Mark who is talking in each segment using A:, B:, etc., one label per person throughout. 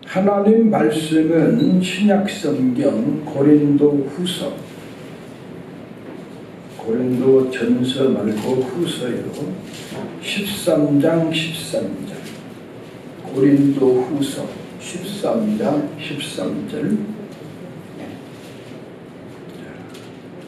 A: 하나님 말씀은 신약성경 고린도후서, 고린도전서 말고 후서요. 13장 13절. 고린도후서 13장 13절.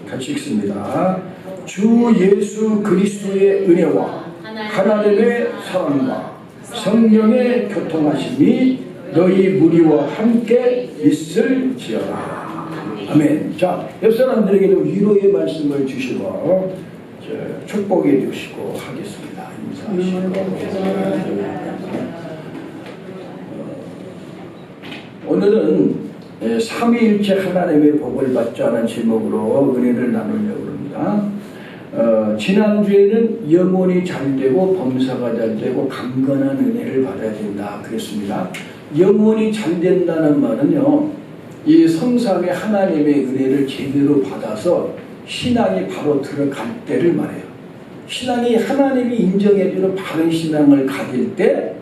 A: 같이 읽습니다. 주 예수 그리스도의 은혜와 하나님의 사랑과 성령의 교통하심이 너희 무리와 함께 있을지어다. 아멘. 자, 옆 사람들에게도 위로의 말씀을 주시고 축복해 주시고 하겠습니다. 인사하시고. 오늘은 삼위일체 하나님의 복을 받자는 제목으로 은혜를 나누려고 합니다. 지난주에는 영혼이 잘되고 범사가 잘되고 강건한 은혜를 받아야 된다 그랬습니다. 영혼이 잘된다는 말은요, 이 성삼위 하나님의 은혜를 제대로 받아서 신앙이 바로 들어갈 때를 말해요. 신앙이 하나님이 인정해주는 바른 신앙을 가질 때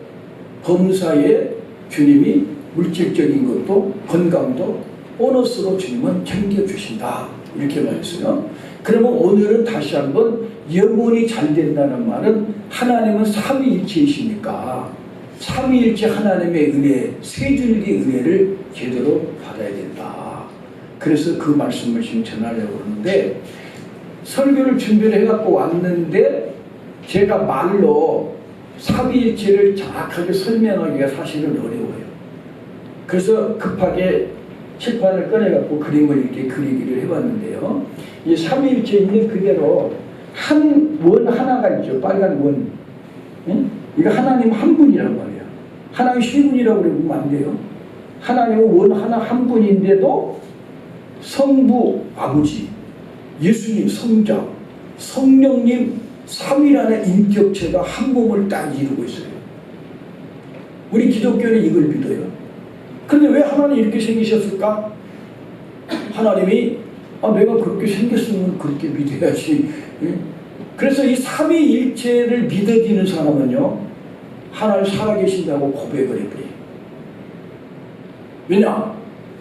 A: 범사에 주님이 물질적인 것도 건강도 보너스로 주님은 챙겨주신다, 이렇게 말했어요. 그러면 오늘은 다시 한번 영혼이 잘 된다는 말은 하나님은 삼위일체이시니까 삼위일체 하나님의 은혜, 세 줄기 은혜를 제대로 받아야 된다. 그래서 그 말씀을 지금 전하려고 하는데, 설교를 준비를 해갖고 왔는데 제가 말로 삼위일체를 정확하게 설명하기가 사실은 어려워요. 그래서 급하게 칠판을 꺼내갖고 그림을 이렇게 그리기를 해봤는데요. 이 삼위일체 있는 그대로 한 원 하나가 있죠. 빨간 원. 응? 이거 하나님 한 분이란 말이에요. 하나님 세 분이라고 그러면 안 돼요. 하나님은 원 하나 한 분인데도 성부 아버지, 예수님 성자, 성령님 삼위라는 인격체가 한 몸을 딱 이루고 있어요. 우리 기독교는 이걸 믿어요. 근데 왜 하나님 이렇게 생기셨을까? 하나님이 내가 그렇게 생겼으면 그렇게 믿어야지. 그래서 이 삼위일체를 믿어지는 사람은요, 하나님 살아계신다고 고백을 해버려요. 왜냐?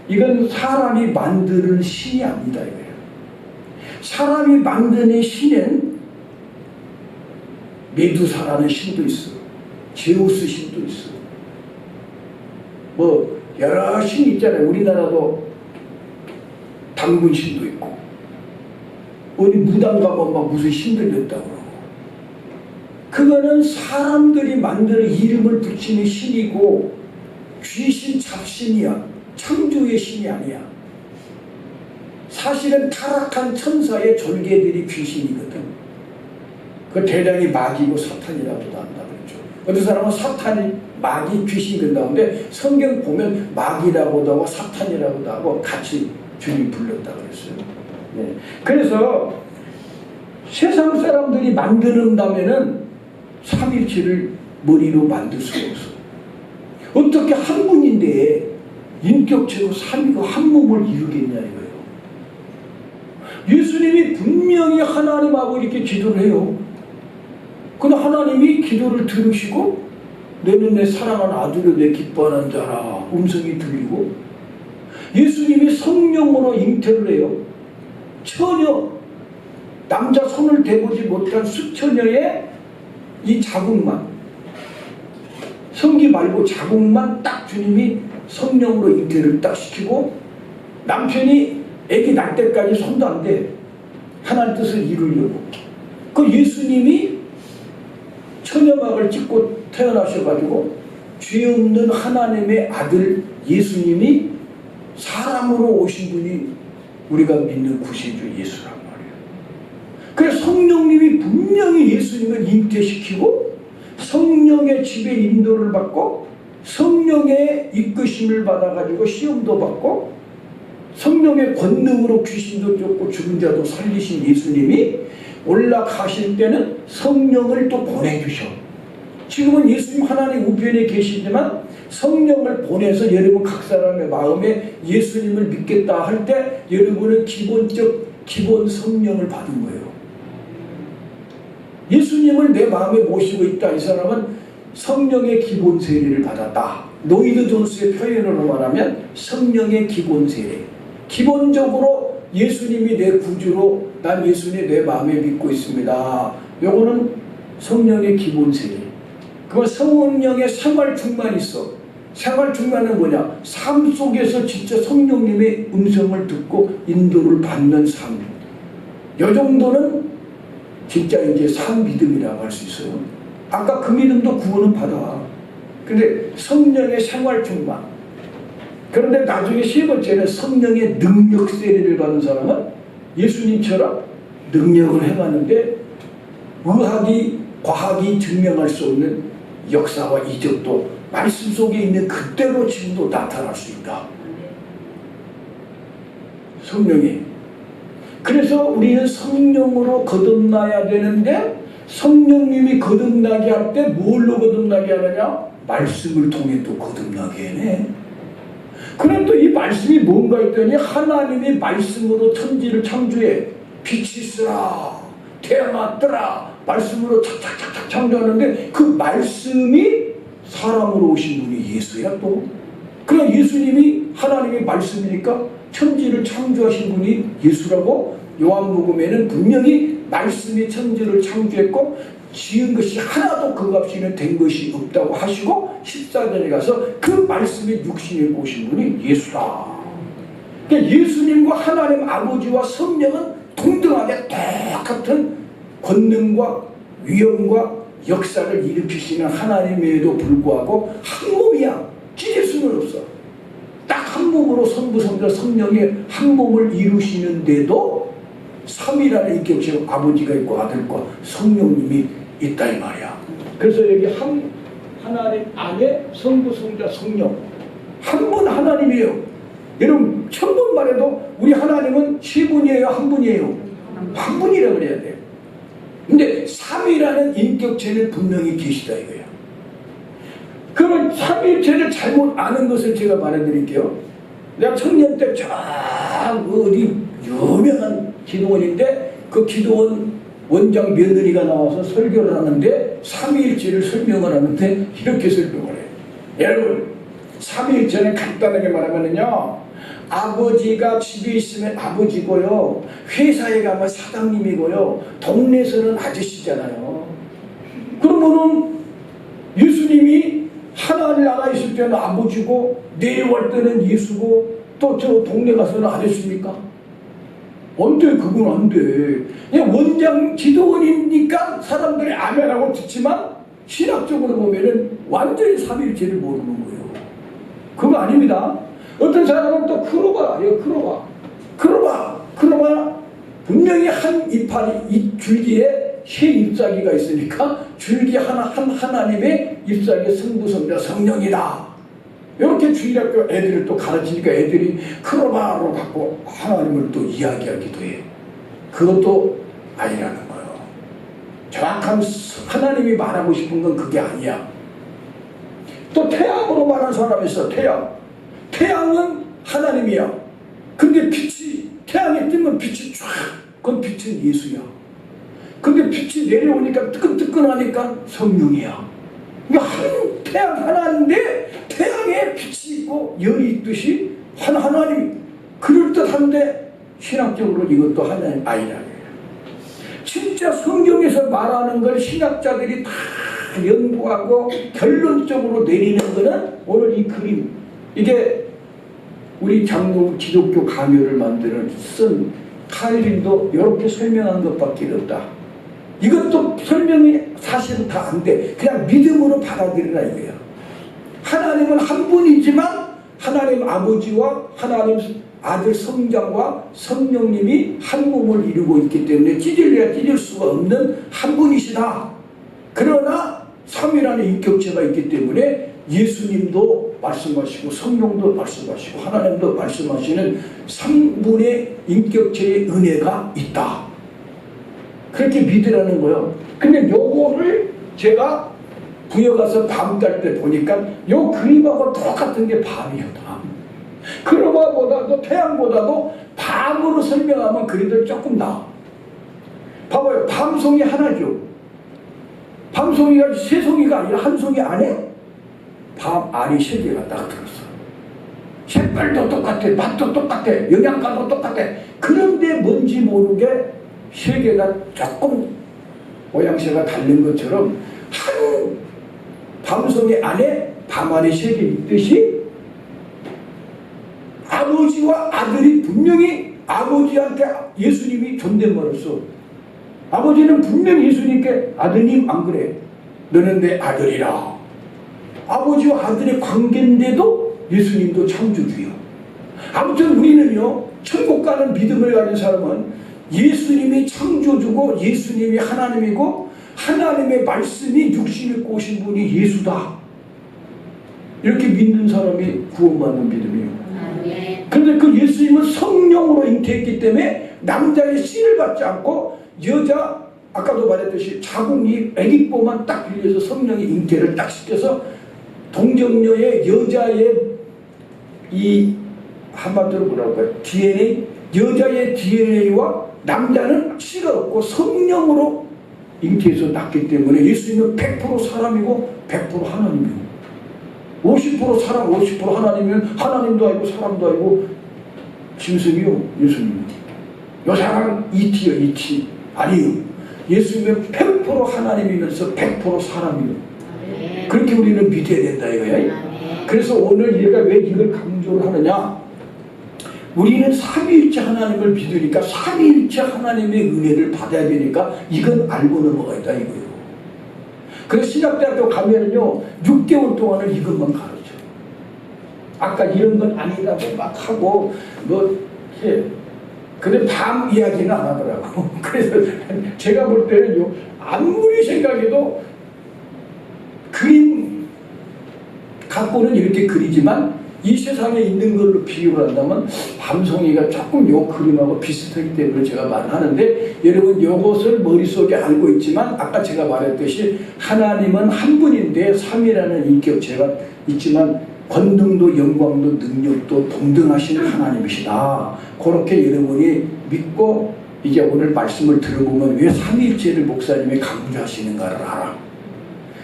A: 이건 사람이 만드는 신이 아니다 이거예요. 사람이 만드는 신은 메두사라는 신도 있어, 제우스 신도 있어, 뭐 여러 신이 있잖아요. 우리나라도 당군 신도 있고, 어디 무당 가면 막 무슨 신들 있다고 그러고, 그거는 사람들이 만드는 이름을 붙이는 신이고 귀신 잡신이야. 창조의 신이 아니야. 사실은 타락한 천사의 졸개들이 귀신이거든. 그 대량이 마귀고 사탄이라고도 한다 그랬죠. 어떤 사람은 사탄이 마귀 귀신이 된다는데 성경 보면 마귀라고도 하고 사탄이라고도 하고 같이 주님 불렀다 그랬어요. 네. 그래서 세상 사람들이 만드는다면은 삼위일체를 머리로 만들 수가 없어. 어떻게 한 분인데 인격체로 삼위가 한 몸을 이루겠냐 이거예요. 예수님이 분명히 하나님 아버지께 기도를 해요. 근데 하나님이 기도를 들으시고 너는 내 사랑하는 아들로 내 기뻐하는 자라 음성이 들리고, 예수님이 성령으로 잉태를 해요. 처녀, 남자 손을 대보지 못한 수처녀의 이 자궁만, 성기 말고 자궁만 딱 주님이 성령으로 잉태를 딱 시키고, 남편이 아기 낳을 때까지 손도 안 대. 하나님 뜻을 이루려고. 그 예수님이 처녀막을 찢고 태어나셔가지고 죄 없는 하나님의 아들 예수님이 사람으로 오신 분이 우리가 믿는 구세주 예수란 말이에요. 그래서 성령님이 분명히 예수님을 잉태시키고 성령의 지배 인도를 받고 성령의 이끄심을 받아가지고 시험도 받고 성령의 권능으로 귀신도 쫓고 죽은 자도 살리신 예수님이 올라가실 때는 성령을 또 보내주셔. 지금은 예수님 하나님 우편에 계시지만 성령을 보내서 여러분 각 사람의 마음에 예수님을 믿겠다 할 때 여러분은 기본 성령을 받은 거예요. 예수님을 내 마음에 모시고 있다. 이 사람은 성령의 기본 세례를 받았다. 노이드 존스의 표현으로 말하면 성령의 기본 세례. 기본적으로 예수님이 내 구주로 난 예수님 내 마음에 믿고 있습니다. 요거는 성령의 기본 세례. 그건 성령의 생활 중만 있어. 생활 중만은 뭐냐? 삶 속에서 진짜 성령님의 음성을 듣고 인도를 받는 삶. 요 정도는 진짜 이제 산 믿음이라고 할 수 있어요. 아까 그 믿음도 구원은 받아. 근데 성령의 생활 중만. 그런데 나중에 세 번째는 성령의 능력 세례를 받은 사람은 예수님처럼 능력을 행하는데 의학이 과학이 증명할 수 없는 역사와 이적도 말씀 속에 있는 그대로 지금도 나타날 수 있다. 성령이. 그래서 우리는 성령으로 거듭나야 되는데 성령님이 거듭나게 할 때 뭘로 거듭나게 하느냐? 말씀을 통해 또 거듭나게 해내. 그럼 또 이 말씀이 뭔가 했더니 하나님이 말씀으로 천지를 창조해. 빛이 있으라 태양아 뜨라 말씀으로 착착착착 창조하는데 그 말씀이 사람으로 오신 분이 예수야 또. 그럼 예수님이 하나님의 말씀이니까 천지를 창조하신 분이 예수라고 요한복음에는 분명히 말씀이 천지를 창조했고 지은 것이 하나도 그 값이는 된 것이 없다고 하시고 14절에 가서 그 말씀이 육신에 오신 분이 예수다. 그러니까 예수님과 하나님 아버지와 성령은 동등하게 똑같은 권능과 위엄과 역사를 일으키시는 하나님에도 불구하고 한 몸이야. 찢을 수는 없어. 딱 한 몸으로 성부 성자 성령의 한 몸을 이루시는데도 삼위라는 인격체가 아버지가 있고 아들과 성령님이 있다 이 말이야. 그래서 여기 하나님 안에 성부 성자 성령 한 분 하나님이에요. 여러분 천번 말해도 우리 하나님은 세 분이에요 한 분이에요? 한 분이라고 그래야 돼요. 근데 삼위라는 인격체는 분명히 계시다 이거야. 그러면 삼위일체를 잘못 아는 것을 제가 말해드릴게요. 내가 청년 때 저 어디 유명한 기도원인데 그 기도원 원장 며느리가 나와서 설교를 하는데 삼위일체를 설명을 하는데 이렇게 설명을 해요. 여러분 삼위일체는 간단하게 말하면요 아버지가 집에 있으면 아버지고요 회사에 가면 사장님이고요 동네에서는 아저씨잖아요. 그러면은 예수님이 하나님 나라에 있을 때는 아버지고 내려올 때는 예수고 또 저 동네 가서는 아저씨입니까? 안 돼. 그건 안 돼. 그냥 원장 기도원이니까 사람들이 아멘하고 듣지만 신학적으로 보면은 완전히 삼위일체를 모르는 거예요. 그거 아닙니다. 어떤 사람은 또 크로바 분명히 한 이파리 이 줄기에 세 잎사귀가 있으니까 줄기 하나님의 잎사귀 성부 성자 성령이다. 이렇게 주일학교 애들을 또 가르치니까 애들이 크로바로 갖고 하나님을 또 이야기하기도 해. 그것도 아니라는 거예요. 정확한 하나님이 말하고 싶은 건 그게 아니야. 또 태양으로 말하는 사람이 있어. 태양은 하나님이야. 근데 빛이 태양에 뜨면 빛이 쫙 그건 빛은 예수야. 근데 빛이 내려오니까 뜨끈뜨끈하니까 성령이야. 그러니까 태양 하나인데 태양에 빛이 있고 열이 있듯이 하나님 그럴듯한데 신학적으로 이것도 하나님 아니라. 진짜 성경에서 말하는 걸 신학자들이 다 연구하고 결론적으로 내리는 거는 오늘 이 그림 이게 우리 장로 기독교 강요를 만드는 쓴 칼빈도 이렇게 설명한 것밖에 없다. 이것도 설명이 사실은 다 안 돼. 그냥 믿음으로 받아들이라 이거야. 하나님은 한 분이지만 하나님 아버지와 하나님 아들 성장과 성령님이 한 몸을 이루고 있기 때문에 찢을래야 찢을 수가 없는 한 분이시다. 그러나 삼위라는 인격체가 있기 때문에 예수님도 말씀하시고 성령도 말씀하시고 하나님도 말씀하시는 3분의 인격체의 은혜가 있다. 그렇게 믿으라는 거예요. 근데 요거를 제가 부여 가서 밤 갈 때 보니까 요 그림하고 똑같은 게 밤이에요. 밤. 크로마보다도 태양보다도 밤으로 설명하면 그래도 조금 나아. 봐봐요. 밤송이 하나죠. 밤송이가 세 송이가 아니라 한 송이 안에 밤 알이 3개가 딱 들었어. 색깔도 똑같아, 맛도 똑같아, 영양가도 똑같아. 그런데 뭔지 모르게 3개가 조금 모양새가 다른 것처럼 한 밤송이 안에 밤알이 3개 있듯이 아버지와 아들이 분명히 아버지한테 예수님이 존댓말했어. 아버지는 분명히 예수님께 아드님 안 그래, 너는 내 아들이라. 아버지와 아들의 관계인데도 예수님도 창조주요. 아무튼 우리는요, 천국 가는 믿음을 가진 사람은 예수님이 창조주고 예수님이 하나님이고 하나님의 말씀이 육신을 입고 오신 분이 예수다, 이렇게 믿는 사람이 구원받는 믿음이에요. 그런데 그 예수님은 성령으로 잉태했기 때문에 남자의 씨를 받지 않고 여자, 아까도 말했듯이 자궁이 애기뽀만 딱 빌려서 성령의 잉태를 딱 시켜서 동정녀의 여자의 이 한마디로 뭐라고 할까요? DNA, 여자의 DNA와 남자는 씨가 없고 성령으로 잉태해서 낳기 때문에 예수님은 100% 사람이고 100% 하나님이고, 50% 사람 50% 하나님이면 하나님도 아니고 사람도 아니고 짐승이요 예수님. 요 사람 ET요 ET. 아니요, 예수님은 100% 하나님이면서 100% 사람이요. 그렇게 우리는 믿어야 된다 이거야. 그래서 오늘 얘가 왜 이걸 강조를 하느냐, 우리는 삼위일체 하나님을 믿으니까 삼위일체 하나님의 은혜를 받아야 되니까 이건 알고 넘어가야 된다 이거예요. 그래서 신학대학교 가면은요 6개월 동안은 이것만 가르쳐. 아까 이런 건 아니라고 막 하고 뭐 해. 근데 밤 이야기는 안 하더라고. 그래서 제가 볼 때는요, 아무리 생각해도 그림 갖고는 이렇게 그리지만 이 세상에 있는 걸로 비유를 한다면 밤송이가 조금 요 그림하고 비슷하기 때문에 제가 말하는데, 여러분 요것을 머릿속에 알고 있지만 아까 제가 말했듯이 하나님은 한 분인데 삼위라는 인격체가 있지만 권능도 영광도 능력도 동등하신 하나님이시다. 그렇게 여러분이 믿고 이제 오늘 말씀을 들어보면 왜 삼위일체를 목사님이 강조하시는가를 알아.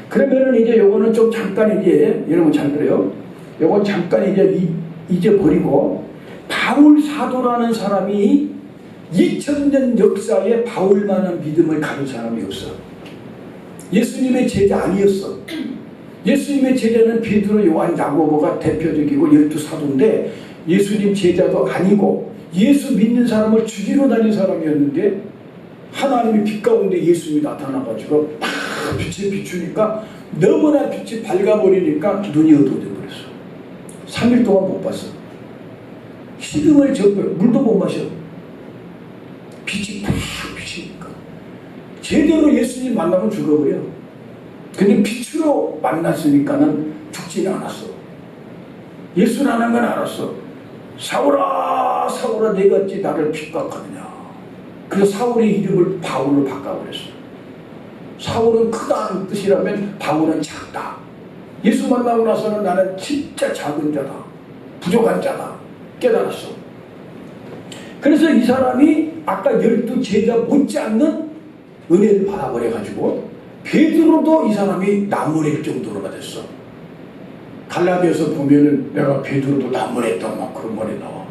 A: 그러면은 이제 요거는 좀 잠깐 이제 여러분 잘 들어요. 요건 잠깐 이제 잊어버리고, 바울 사도라는 사람이 2000년 역사에 바울만한 믿음을 가진 사람이 없어. 예수님의 제자 아니었어. 예수님의 제자는 베드로, 요한, 야고보가 대표적이고 12사도인데 예수님 제자도 아니고 예수 믿는 사람을 죽이러 다닌 사람이었는데 하나님이 빛 가운데 예수님이 나타나가지고 막 빛에 비추니까 너무나 빛이 밝아버리니까 눈이 어두워져 버렸어. 3일 동안 못 봤어. 시름을 접고 물도 못 마셔. 빛이 팍 비치니까. 제대로 예수님 만나면 죽어버려. 근데 빛으로 만났으니까는 죽지는 않았어. 예수라는 건 알았어. 사울아 사울아 내가 어찌 나를 핍박하느냐. 그래서 사울의 이름을 바울로 바꿔버렸어. 사울은 크다는 뜻이라면 바울은 작다. 예수 만나고 나서는 나는 진짜 작은 자다, 부족한 자다 깨달았어. 그래서 이 사람이 아까 12제자 못지않는 은혜를 받아버려가지고 베드로도 이 사람이 나무랄 정도로가 됐어. 갈라디아서 보면은 내가 베드로도 나무랬다 막 그런 말이 나와.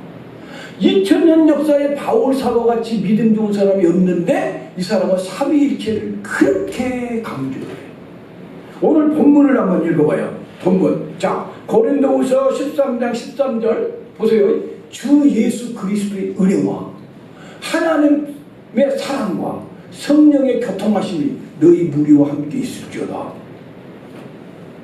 A: 2000년 역사에 바울 사도같이 믿음 좋은 사람이 없는데 이 사람은 삼위일체를 그렇게 강조해. 오늘 본문을 한번 읽어봐요. 본문. 자, 고린도후서 13장 13절 보세요. 주 예수 그리스도의 은혜와 하나님의 사랑과 성령의 교통하심이 너희 무리와 함께 있을지어다.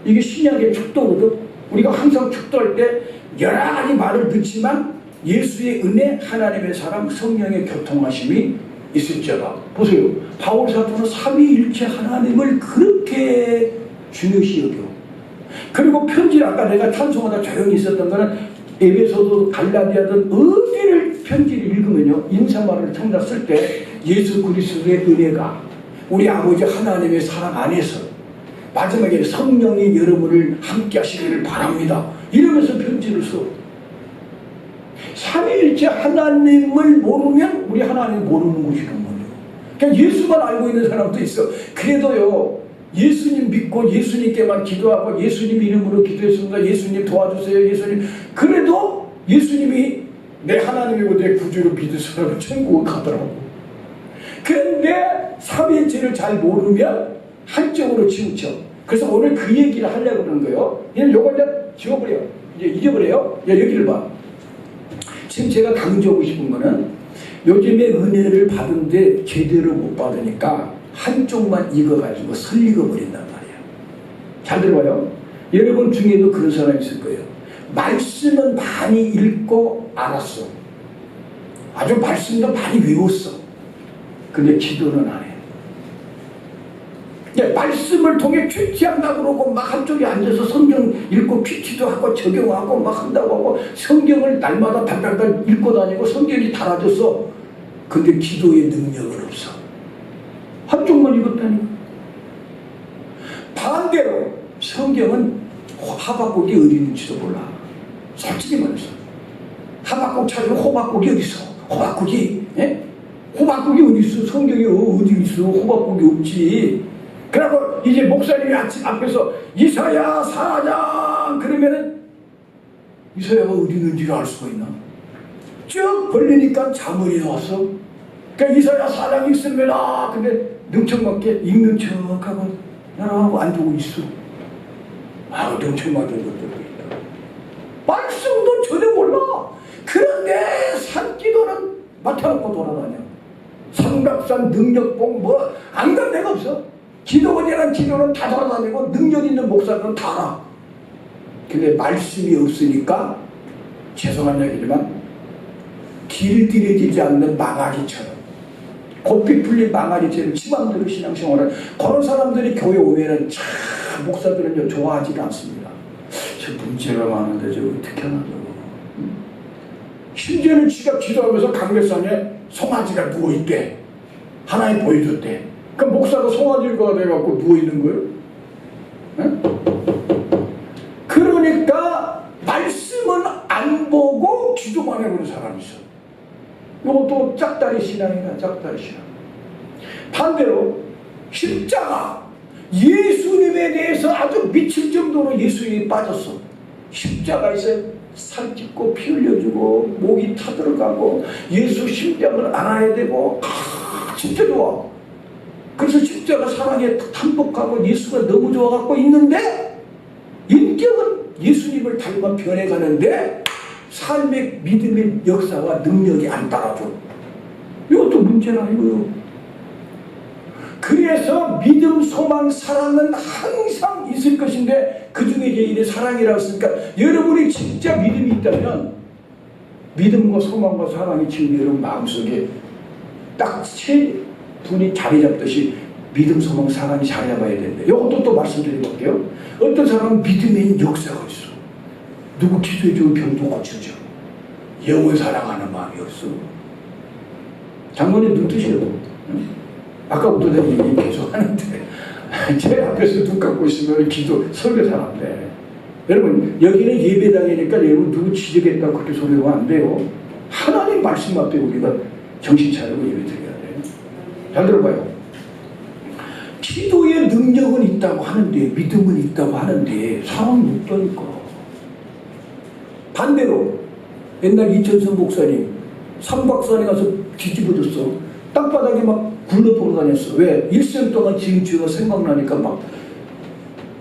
A: 이게 신약의 축도거든. 우리가 항상 축도할 때 여러 가지 말을 듣지만 예수의 은혜, 하나님의 사랑, 성령의 교통하심이 있을지어다. 보세요. 바울 사도는 삼위일체 하나님을 그렇게 중요시 여겨. 그리고 편지를 아까 내가 찬송하다 조용히 있었던 거는 에베소도 갈라디아든 어디를 편지를 읽으면요, 인사말을 청자 쓸 때 예수 그리스도의 은혜가 우리 아버지 하나님의 사랑 안에서 마지막에 성령이 여러분을 함께 하시기를 바랍니다 이러면서 편지를 써. 삼위일체 하나님을 모르면 우리 하나님 모르는 것이란 말이에요. 그러니까 예수만 알고 있는 사람도 있어. 그래도요, 예수님 믿고 예수님께만 기도하고 예수님 이름으로 기도했습니다. 예수님 도와주세요. 예수님. 그래도 예수님이 내 하나님이고 내 구주로 믿을 사람은 천국을 가더라고. 그런데 삼위일체를 잘 모르면 한쪽으로 치우쳐. 그래서 오늘 그 얘기를 하려고 그러는 거예요. 그냥 요걸 이제 지워버려. 이제 잊어버려요. 야, 여기를 봐. 지금 제가 강조하고 싶은 거는 요즘에 은혜를 받은데 제대로 못 받으니까 한쪽만 익어가지고 설익어버린단 말이에요. 잘 들어봐요. 여러분 중에도 그런 사람이 있을 거예요. 말씀은 많이 읽고 알았어. 아주 말씀도 많이 외웠어. 근데 기도는 안 해요. 말씀을 통해 퀴치한다고 그러고 막 한쪽에 앉아서 성경 읽고 퀴치도 하고 적용하고 막 한다고 하고 성경을 날마다 달달달 읽고 다니고 성경이 달아졌어. 근데 기도의 능력은 없어. 한쪽만 읽었다니까. 반대로 성경은 하박국이 어디 있는지도 몰라. 솔직히 말해서 하박국 찾으면 호박국이 어디 있어? 호박국이 호박국이 어디 있어? 성경이 어디 있어? 호박국이 없지. 그리고 이제 목사님이 앞에서 이사야 4장 그러면은 이사야가 어디 있는지를 알 수가 있나? 쭉 벌리니까 자문이 나왔어. 그러니까 이사야 4장 읽습니다. 근데 능청맞게 읽는 척하고 나라고 안 두고 있어. 능청맞은 것들도 있다. 말씀도 전혀 몰라. 그런데 산기도는 맡아놓고 돌아다녀. 삼각산 능력봉 뭐 안 간 데가 없어. 기도원이란 기도는 다 돌아다니고 능력 있는 목사들은 다 알아. 근데 말씀이 없으니까 죄송한 얘기지만 길들여지지 않는 망아리처럼 고삐 풀린 망아리처럼 지맘대로 신앙생활을 그런 사람들이 교회 오면은 참 목사들은 좋아하지 않습니다. 저 문제가 많은데 저 어떻게 하나 저거. 심지어는 지가 기도하면서 강례상에 송아지가 누워있대. 하나님 보여줬대. 그럼 목사가 송아지가 돼갖고 누워있는 거예요? 그러니까 말씀은 안 보고 기도만 해보는 사람이 있어. 이것도 짝다리 신앙이다. 짝다리 신앙. 반대로 십자가 예수님에 대해서 아주 미칠 정도로 예수님이 빠졌어. 십자가에서 살찢고 피 흘려주고 목이 타들어가고 예수 심장을 알아야 되고 진짜 좋아. 그래서 십자가 사랑에 탐복하고 예수가 너무 좋아갖고 있는데 인격은 예수님을 닮아 변해가는데 삶의 믿음의 역사와 능력이 안 따라줘. 이것도 문제는 아니고요. 그래서 믿음, 소망, 사랑은 항상 있을 것인데 그 중에 제일이 사랑이라고 했으니까 여러분이 진짜 믿음이 있다면 믿음과 소망과 사랑이 지금 여러분 마음속에 딱 세 분이 자리 잡듯이 믿음, 소망, 사랑이 자리 잡아야 되는데 이것도 또 말씀드려볼게요. 어떤 사람은 믿음에 있는 역사가 있어. 누구 기도해주고 병도 고쳐져. 영을 사랑하는 마음이 없어. 장모님 눈 뜨시려고. 아까부터 내가 얘기 계속 하는데 제 앞에서 눈 감고 있으면 기도 설교 잘한대. 여러분 여기는 예배당이니까 여러분 누구 지적했다고 그렇게 소리가 안 돼요. 하나님 말씀 앞에 우리가 정신 차리고 예배 드려야 돼요. 잘 들어봐요. 기도의 능력은 있다고 하는데 믿음은 있다고 하는데 사람은 없다니까. 반대로 옛날 이천선 목사님 삼박산에 가서 뒤집어졌어. 땅바닥에 막 굴러 돌아다녔어. 왜? 일생 동안 지은 죄가 생각나니까 막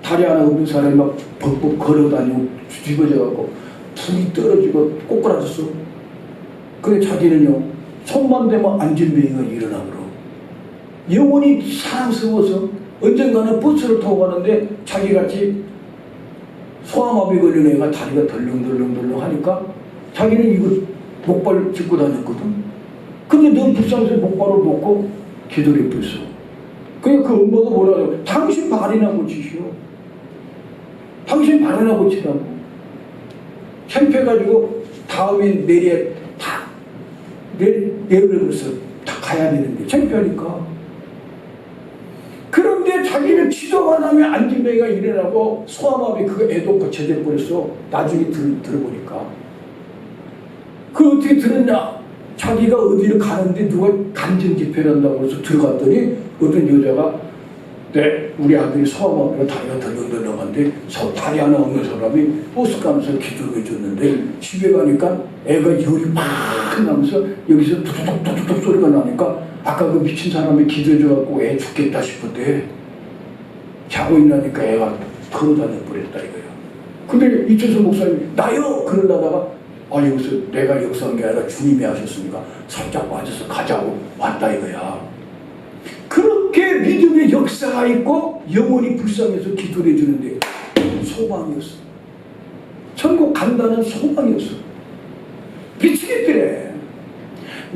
A: 다리 하나 없는 사람이 막 벅벅 걸어다니고 뒤집어져갖고 불이 떨어지고 꼬꾸라졌어. 그래 자기는요 손만 대면 안진뱅이가 일어나 그러. 영혼이 사랑스러워서 언젠가는 버스를 타고 가는데 자기같이 소아마비 걸린 애가 다리가 덜렁덜렁 하니까 자기는 이거 목발 짚고 다녔거든. 근데 너 불쌍해서 목발을 놓고 기도를 했어. 그러니까 그 엄마가 뭐라고 당신 발이나 고치시오. 당신 발이나 고치라고. 창피해가지고 다음에 내리에 다 내려서 다 가야 되는데 창피하니까. 그런데 자기는 기도만 하면 안진뱅이가 일어나고 소아마비 그거 애도 고쳐져 버렸어. 나중에 들어보니까. 그 어떻게 들었냐? 자기가 어디를 가는데 누가 간증 집회를 한다고 해서 들어갔더니 어떤 여자가 네, 우리 아들이 소아마비로 다리가 덜렁덜렁한데 다리 하나 없는 사람이 버스 가면서 기도를 해줬는데 집에 가니까 애가 열이 막 나면서 여기서 툭툭툭툭 소리가 나니까 아까 그 미친 사람이 기도해줘갖고 애 죽겠다 싶었대. 자고 있나니까 애가 걸어다녀 버렸다 이거예요. 근데 이철수 목사님이 나요! 그러다가 여기서 내가 역사한 게 아니라 주님이 하셨으니까 살짝 빠져서 가자고 왔다 이거야. 그렇게 믿음의 역사가 있고 영혼이 불쌍해서 기도를 해주는데 소망이었어. 천국 간다는 소망이었어. 미치겠대.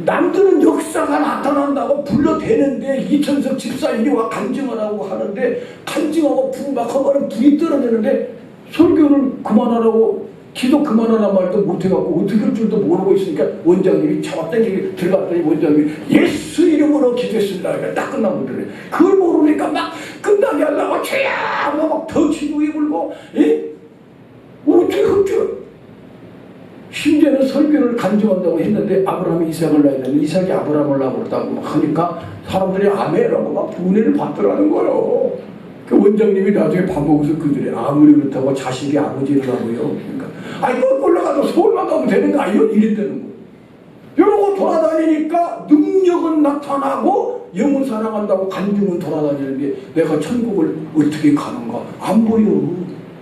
A: 남들은 역사가 나타난다고 불러대는데 이천석 집사 이리 와 간증하라고 하는데 간증하고 부박하면 불이 떨어지는데 설교를 그만하라고 기도 그만하란 말도 못해갖고 어떻게 할 줄도 모르고 있으니까 원장님이 잡아당기게 들어갔더니 원장님이 예수 이름으로 기도했습니다. 그러니까 딱 끝나고 그래. 그걸 모르니까 막 끝나게 하려고 죄야 막 더 기도해 불고 어떻게 할 줄. 심지어는 설교를 간증한다고 했는데 아브라함이 이삭을 낳아야 되는데 이삭이 아브라함을 낳았다고 막 하니까 사람들이 아멘하고 막 은혜를 받더라는 거예요. 그 원장님이 나중에 밥 먹어서 그들이 아무리 그렇다고 자식이 아버지를 하고요. 그러니까 그거 올라가서 서울만 가면 되는 거 아니요? 이랬다는 거예요. 이러고 돌아다니니까 능력은 나타나고 영혼 사랑한다고 간증은 돌아다니는데 내가 천국을 어떻게 가는가 안 보여.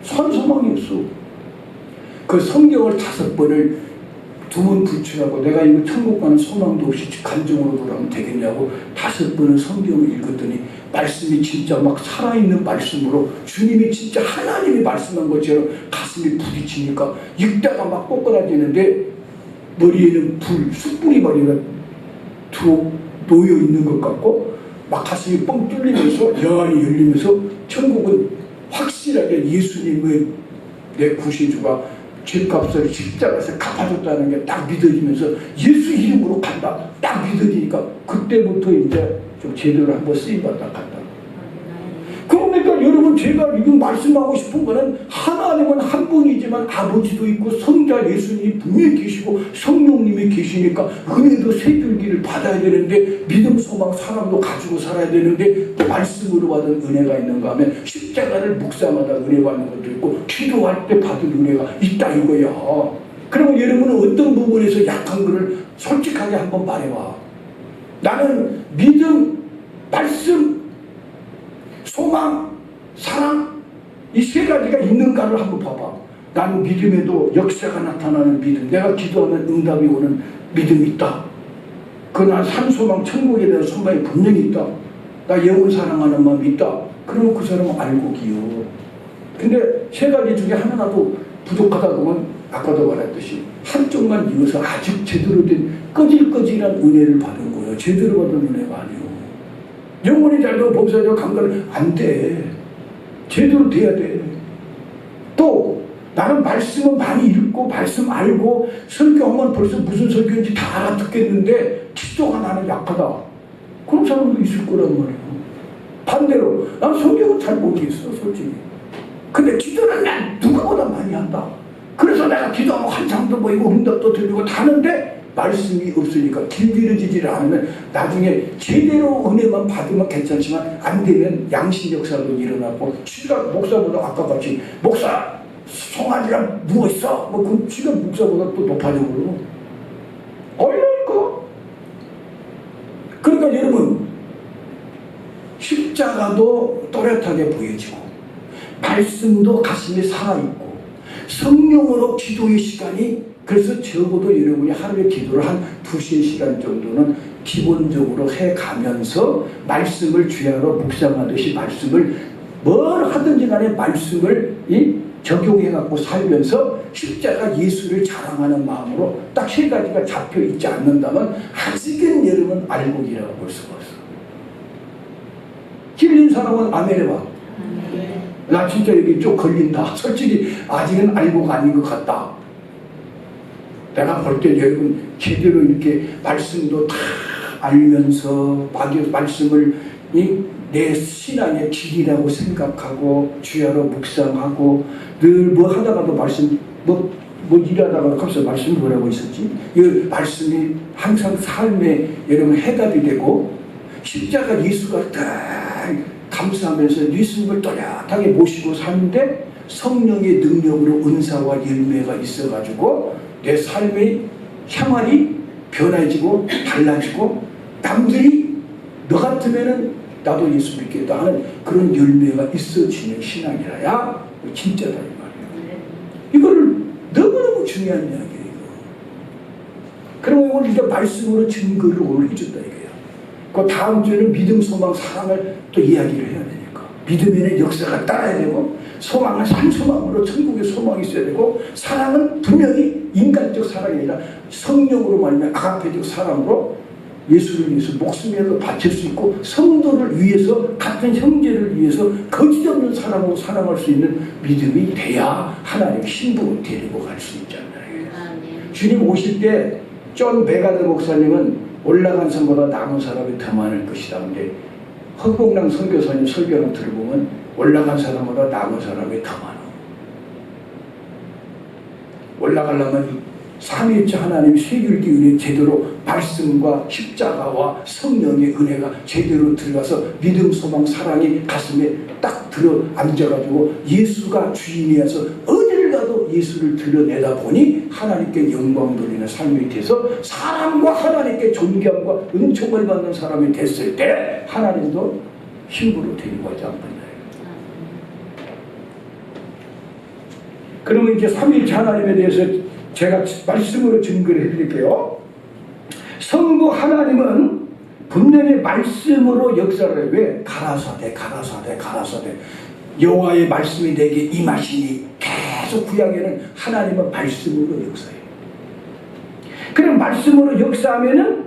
A: 산소망이 없어. 그 성경을 5번을 2번 불출하고 내가 이거 천국 가는 소망도 없이 간증으로 돌아가면 되겠냐고 5번을 성경을 읽었더니 말씀이 진짜 막 살아있는 말씀으로 주님이 진짜 하나님이 말씀한 것처럼 가슴이 부딪히니까 읽다가 막 꼬꾸라지는데 머리에는 숯불이 머리가 놓여 있는 것 같고 막 가슴이 뻥 뚫리면서 영안이 열리면서 천국은 확실하게 예수님의 내 구세주가 죄값을 십자가에서 갚아줬다는 게 딱 믿어지면서 예수 이름으로 간다 딱 믿어지니까 그때부터 이제 좀 제대로 한번 쓰임받다 간다. 그러니까 여러분 제가 지금 말씀하고 싶은 거는 하나님은 한 분이지만 아버지도 있고 성자 예수님이 분명히 계시고 성령님이 계시니까 은혜도 세 줄기를 받아야 되는데 믿음 소망 사랑도 가지고 살아야 되는데 말씀으로 받은 은혜가 있는가 하면 십자가를 묵상하다 은혜 받는 것도 있고 기도할 때 받은 은혜가 있다 이거야. 그러면 여러분은 어떤 부분에서 약한 거를 솔직하게 한번 말해봐. 나는 믿음, 말씀, 소망, 사랑 이 3가지가 있는가를 한번 봐봐. 나는 믿음에도 역사가 나타나는 믿음, 내가 기도하면 응답이 오는 믿음이 있다. 난 산소망 천국에 대한 소망이 분명히 있다. 나 영혼 사랑하는 마음이 있다. 그러면 그 사람은 알고 기요. 근데 3가지 중에 하나라도 부족하다 보면 아까도 말했듯이 한쪽만 이어서 아직 제대로 된 꺼질꺼질한 은혜를 받은 거예요. 제대로 받은 은혜가 아니에요. 영혼이 잘되고 범사되고 강건은 안 돼. 제대로 돼야 돼. 또 나는 말씀은 많이 읽고 말씀 알고 설교하면 벌써 무슨 설교인지 다 알아듣겠는데 기도가 나는 약하다. 그런 사람도 있을 거란 말이에요. 반대로 난 성경은 잘 모르겠어 솔직히. 근데 기도는 난 누구보다 많이 한다. 그래서 내가 기도하면 환상도 보이고 응답도 들리고 다 하는데 말씀이 없으니까 길들여지지를 않으면 나중에 제대로 은혜만 받으면 괜찮지만 안 되면 양심 역사도 일어나고 지가 목사보다 아까 같이 목사 송아지랑 누워있어 뭐 그 지가 목사보다 또 높아져 버려. 얼마니까. 그러니까 여러분 십자가도 또렷하게 보여지고 말씀도 가슴에 살아있고 성령으로 기도의 시간이 그래서 적어도 여러분이 하루에 기도를 한 2-3시간 정도는 기본적으로 해가면서 말씀을 주야로 묵상하듯이 말씀을 뭘 하든지 간에 말씀을 적용해갖고 살면서 십자가 예수를 자랑하는 마음으로 딱 3가지가 잡혀있지 않는다면 아직은 여러분 알고기라고 볼 수가 없어. 찔린 사람은 아멘 해봐. 나 진짜 여기 좀 걸린다. 솔직히 아직은 알고가 아닌 것 같다. 내가 볼 때 여러분 제대로 이렇게 말씀도 다 알면서 말씀을 내 신앙의 길이라고 생각하고 주야로 묵상하고 늘 뭐 하다가도 말씀 뭐 일하다가 갑자기 말씀 뭐라고 있었지? 이 말씀이 항상 삶에 여러분 해답이 되고 십자가 예수가 딱 감사하면서 예수님을 또렷하게 모시고 사는데 성령의 능력으로 은사와 열매가 있어가지고 내 삶의 향활이 변해지고 달라지고 남들이 너 같으면은 나도 예수 믿겠다 하는 그런 열매가 있어지는 신앙이라야 진짜다 이 말이에요. 이거를 너무너무 중요한 이야기예요. 그러면 오늘 이제 말씀으로 증거를 오늘 해준다 이거예요. 그 다음 주에는 믿음, 소망, 사랑을 또 이야기를 해야 되니까 믿음에는 역사가 따라야 되고 소망은 산소망으로 천국의 소망이 있어야 되고 사랑은 분명히 인간적 사랑이 아니라 성령으로 말하면 아가페적 사랑으로 예수를 위해서 목숨이라도 바칠 수 있고 성도를 위해서 같은 형제를 위해서 거짓없는 사랑으로 사랑할 수 있는 믿음이 돼야 하나님 신부로 데리고 갈 수 있잖아요. 주님 오실 때 존 베가드 목사님은 올라간 산보다 남은 사람이 더 많을 것이다. 근데 허복랑 선교사님 설교를 들어보면 올라간 사람보다 남은 사람이 더 많아. 올라가려면 삼위일체 하나님이 세줄기 은혜 제대로 말씀과 십자가와 성령의 은혜가 제대로 들어가서 믿음, 소망, 사랑이 가슴에 딱 들어 앉아가지고 예수가 주인이어서 어디를 가도 예수를 드러내다 보니 하나님께 영광 돌리는 삶이 돼서 사람과 하나님께 존경과 은총을 받는 사람이 됐을 때 하나님도 힘으로 데리고 가지 않겠나요? 그러면 이제 삼위일체 하나님에 대해서 제가 말씀으로 증거를 해드릴게요. 성부 하나님은 분명히 말씀으로 역사를 해요. 왜? 가라사대 여호와의 말씀이 내게 임하시니 계속 구약에는 하나님은 말씀으로 역사해요. 그럼 말씀으로 역사하면은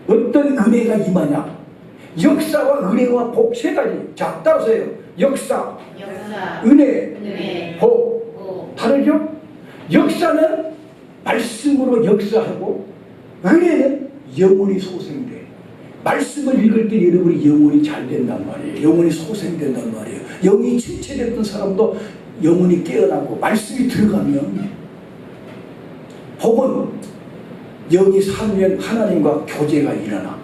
A: 어떤 은혜가 임하냐? 역사와 은혜와 복 세 가지. 자, 따라서요. 역사, 은혜, 복. 다르죠? 역사는 말씀으로 역사하고 은혜는 영혼이 소생돼. 말씀을 읽을 때 여러분이 영혼이 잘 된단 말이에요. 영혼이 소생된단 말이에요. 영이 침체됐던 사람도 영혼이 깨어나고 말씀이 들어가면 복은 영이 살면 하나님과 교제가 일어나.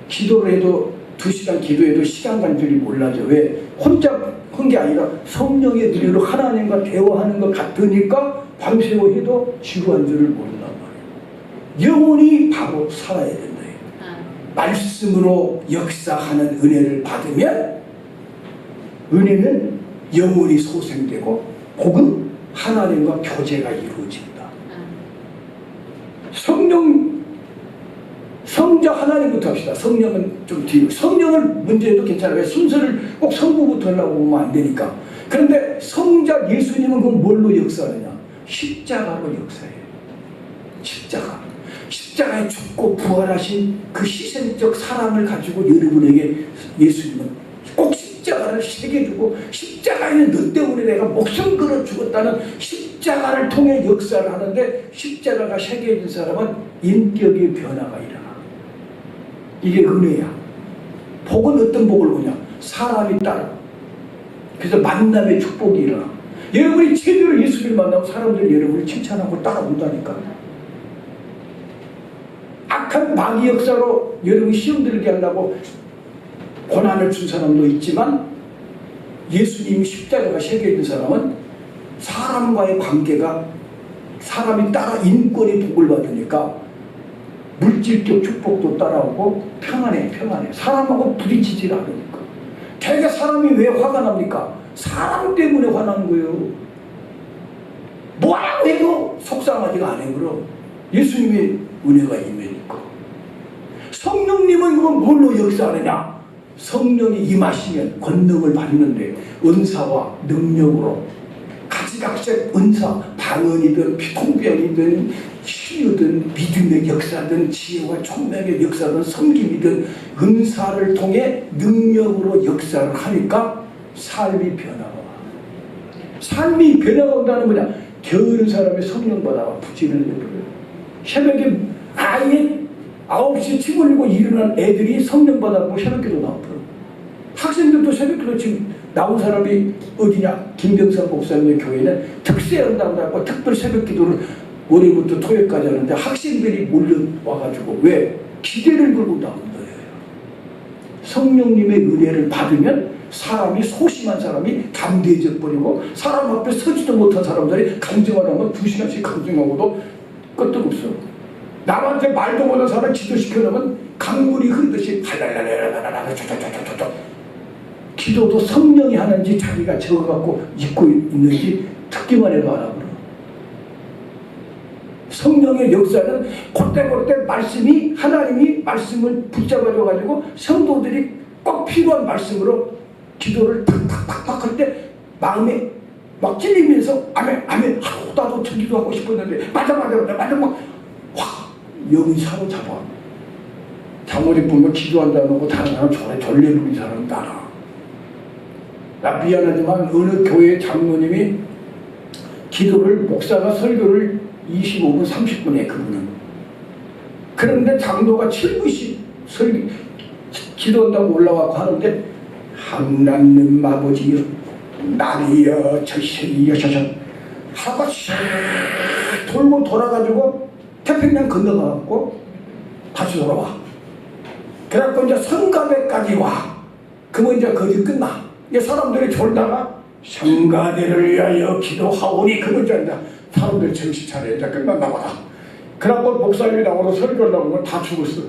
A: 기도를 해도 2시간 기도해도 시간 간 줄이 몰라져. 왜? 혼자 한 게 아니라 성령의 은혜로 하나님과 대화하는 것 같으니까 밤새워 해도 지루한 줄을 모른단 말이에요. 영혼이 바로 살아야 된다. 말씀으로 역사하는 은혜를 받으면 은혜는 영혼이 소생되고 복은 하나님과 교제가 이루어진다. 성자 하나님부터 합시다. 성령은 좀 뒤로. 성령을 문제도 괜찮아요. 순서를 꼭 성부부터 하려고 보면 안 되니까. 그런데 성자 예수님은 그럼 뭘로 역사하느냐? 십자가로 역사해요. 십자가에 죽고 부활하신 그 희생적 사랑을 가지고 여러분에게 예수님은 꼭 십자가를 새겨주고 십자가에는 너 때문에 내가 목숨 걸어 죽었다는 십자가를 통해 역사를 하는데 십자가가 새겨진 사람은 인격의 변화가 일어나. 이게 은혜야. 복은 어떤 복을 보냐? 사람이 따라. 그래서 만남의 축복이 일어나. 여러분이 제대로 예수를 만나고 사람들이 여러분을 칭찬하고 따라온다니까. 악한 마귀 역사로 여러분이 시험 들게 하려고 고난을 준 사람도 있지만 예수님이 십자가가 새겨진 사람은 사람과의 관계가 사람이 따라 인권의 복을 받으니까 물질적 축복도 따라오고 평안해. 사람하고 부딪히질 않으니까. 되게 사람이 왜 화가 납니까? 사람 때문에 화나는 거예요. 뭐라고 해도 속상하지가 않아요. 그럼 예수님의 은혜가 임하니까. 성령님은 그건 뭘로 역사하느냐? 성령이 임하시면 권능을 받는데 은사와 능력으로 가지각색 은사, 방언이든 통변이든 치유든 믿음의 역사든 지혜와 총명의 역사든 섬김이든 은사를 통해 능력으로 역사를 하니까 삶이 변화가 와. 삶이 변화가 온다는 뭐냐? 게으른 사람이 성령 받아가 부지런히 불러요. 새벽에 아예 9시에 침 흘리고 일어난 애들이 성령 받아고 새벽기도 나오더라고요. 학생들도 새벽기도 지금 나온 사람이 어디냐? 김병삼 목사님의 교회는 특세한다고 하고 특별 새벽기도를 월요일부터 토요일까지 하는데 학생들이 몰려와가지고 왜? 기대를 걸고 나온 거예요. 성령님의 은혜를 받으면 사람이 소심한 사람이 담대해져 버리고 사람 앞에 서지도 못한 사람들이 감정을 하면 2시간씩 감정하고도 끄떡없어. 남한테 말도 못한 사람 기도시켜 놓으면 강물이 흐르듯이 달달달달달달 기도도 성령이 하는지 자기가 적어갖고 잊고 있는지 듣기만 해도 알아버려. 성령의 역사는 그때그때 말씀이 하나님이 말씀을 붙잡아줘가지고 성도들이 꼭 필요한 말씀으로 기도를 팍팍팍팍 할 때 마음에 막 찔리면서 아멘 아멘 하고 나도 저기도 하고 싶었는데 맞아 막 확 영이 사로잡아. 장모님 보면 기도한다는 거 다른 사람 전례 부린 사람 따라. 나 미안하지만 어느 교회 장로님이 기도를 목사가 설교를 25분 30분 해 그분은. 그런데 장로가 7분씩 기도한다고 올라와서 하는데 하나님 아버지여 나리여 저시여 저저 하고 샥 돌고 돌아가지고 태평양 건너가갖고 다시 돌아와. 그래갖고 이제 성가대까지 와. 그러면 이제 거기 끝나. 이제 사람들이 졸다가 성가대를 위하여 기도하오니 그러면 이제 사람들이 정신 차려 이제 끝났나 보다. 그래갖고 목사님이 나와서 설교를 하고 다 죽었어.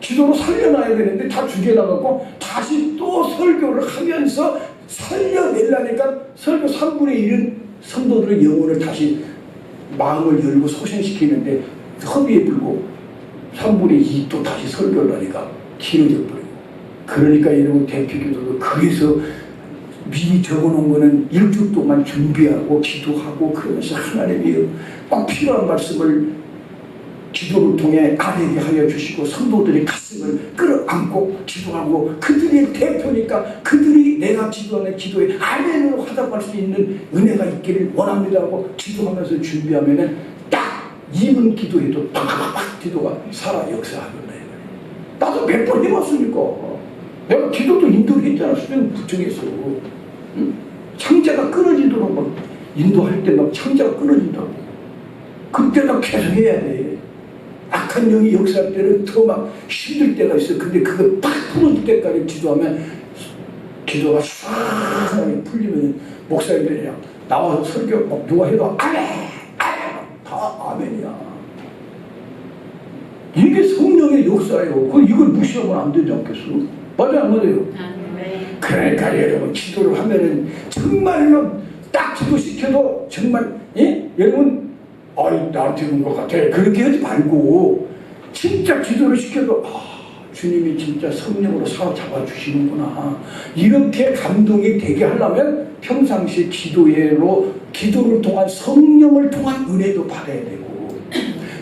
A: 기도로 살려놔야 되는데 다 죽여놔갖고 다시 또 설교를 하면서 살려내려니까 설교 3분의 1은 성도들의 영혼을 다시 마음을 열고 소생시키는데 허비에 불고 3분의 2 또 다시 설교를 하니까 길어져 버리고. 그러니까 여러분 대표기도도 그래서 미리 적어놓은 거는 일주일 동안 준비하고 기도하고 그러면서 하나님이 꼭 필요한 말씀을 기도를 통해 알게 하여 주시고 성도들의 가슴을 끌어안고 기도하고 그들의 대표니까 그들이 내가 기도하는 기도에 아멘으로 화답할 수 있는 은혜가 있기를 원합니다 하고 기도하면서 준비하면은 딱 2분 기도해도 팍팍팍 기도가 살아 역사하는데 나도 몇 번 해봤으니까 내가 기도도 인도를 했잖아. 수련 부청에서 응? 창자가 끊어지도록 막 인도할 때 막 창자가 끊어진다고. 그때도 계속 해야 돼. 악한 영이 역사할 때는 더 막 힘들 때가 있어. 근데 그거 팍 풀어질 때까지 기도하면 기도가 싹하게 풀리면 목사님들이랑 나와서 설교 막 누가 해도 아멘 다 아멘이야. 이게 성령의 역사예요. 이걸 무시하면 안 되지 않겠어? 맞아요 안 맞아요? 그러니까 여러분 기도를 하면은 정말로 딱 기도시켜도 정말 여러분 나한테 오는 것 같아 그렇게 하지 말고 진짜 기도를 시켜도 주님이 진짜 성령으로 사로잡아 주시는구나 이렇게 감동이 되게 하려면 평상시 기도를 통한 성령을 통한 은혜도 받아야 되고